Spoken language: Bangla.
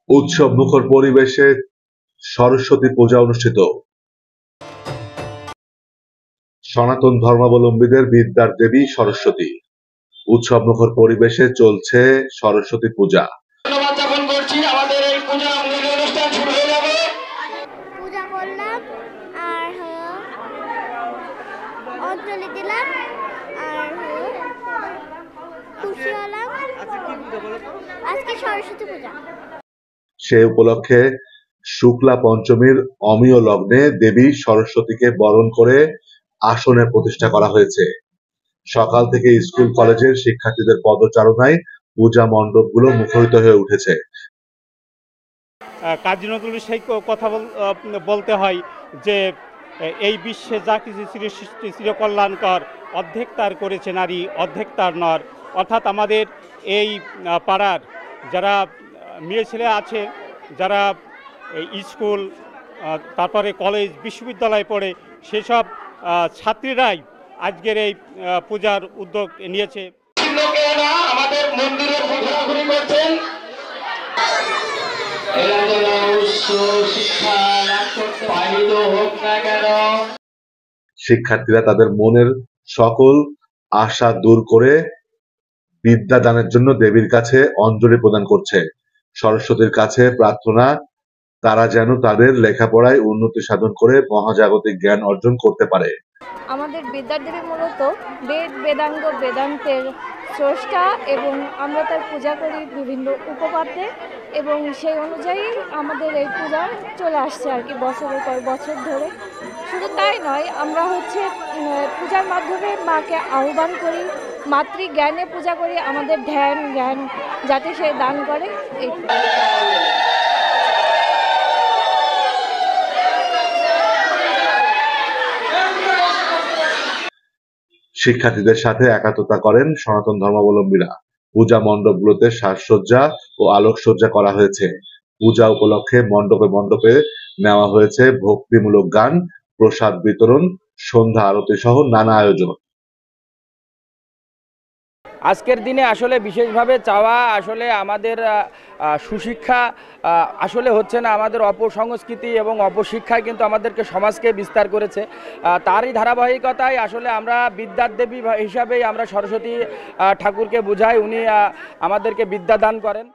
উৎসব মুখর পরিবেশে সরস্বতী পূজা অনুষ্ঠিত। সনাতন ধর্মাবলম্বীদের বিদ্যার দেবী সরস্বতী। উৎসব মুখর পরিবেশে চলছে সরস্বতী পূজা। ধন্যবাদ জ্ঞাপন করছি। আমাদের এই পূজা অনুষ্ঠান শুরু হয়ে যাবে। পূজা করলাম আর অঞ্জলি দিলাম আর খুশি হলাম। আজকে সরস্বতী পূজা। সে উপলক্ষে শুক্লা পঞ্চমীর অমিয় লগ্নে দেবী সরস্বতীকে বরণ করে আসনে প্রতিষ্ঠা করা হয়েছে। সকাল থেকে স্কুল কলেজের শিক্ষার্থীদের পদচারণায় পূজা মণ্ডপগুলো মুখরিত হয়ে উঠেছে। কাজী নজরুল ইসলামকে কথা বলতে হয় যে এই বিশ্বে যা কিছু সৃষ্টি চিরকল্যাণকর, অর্ধেক তার করেছে নারী, অর্ধেক তার নর। অর্থাৎ আমাদের এই পাড়ার যারা মেয়ে ছেলে আছে, যারা স্কুল তারপরে কলেজ বিশ্ববিদ্যালয়ে পড়ে, সেসব ছাত্রীরাই আজকের এই পূজার উদ্যোগ নিয়েছে। আমাদের মন্দিরে ঘোরাঘুরি করছেন। শিক্ষার্থীরা তাদের মনের সকল আশা দূর করে বিদ্যা দানের জন্য দেবীর কাছে অঞ্জলি প্রদান করছে। সরস্বতীর কাছে প্রার্থনা তারা যেন তাদের লেখাপড়ায় উন্নতি সাধন করে মহাজাগতিক জ্ঞান অর্জন করতে পারে। আমাদের বিদ্যার দেবী মূলত বেদ বেদাঙ্গ বেদান্তের স্রষ্টা এবং আমরা তার পূজা করি বিভিন্ন উপপাদ্যে, এবং সেই অনুযায়ী আমাদের এই পূজা চলে আসছে আর কি বছরের পর বছর ধরে। শুধু তাই নয়, আমরা পূজার মাধ্যমে মাকে আহ্বান করি, মাতৃজ্ঞানে পূজা করি, আমাদের ধ্যান জ্ঞান যাতে সে দান করে। এই শিক্ষার্থীদের সাথে একাত্মতা করেন সনাতন ধর্মাবলম্বীরা। পূজা মণ্ডপগুলোতে সাজসজ্জা ও আলোকসজ্জা করা হয়েছে। পূজা উপলক্ষে মণ্ডপে মণ্ডপে নেওয়া হয়েছে ভক্তিমূলক গান, প্রসাদ বিতরণ, সন্ধ্যা আরতি সহ নানা আয়োজন। আজকের দিনে আসলে বিশেষভাবে চাওয়া আসলে আমাদের সুশিক্ষা আসলে হচ্ছে না, আমাদের অপসংস্কৃতি এবং অপশিক্ষায় কিন্তু আমাদেরকে সমাজকে বিস্তার করেছে। তারই ধারাবাহিকতায় আসলে আমরা বিদ্যার দেবী হিসাবেই আমরা সরস্বতী ঠাকুরকে বুঝাই, উনি আমাদেরকে বিদ্যা দান করেন।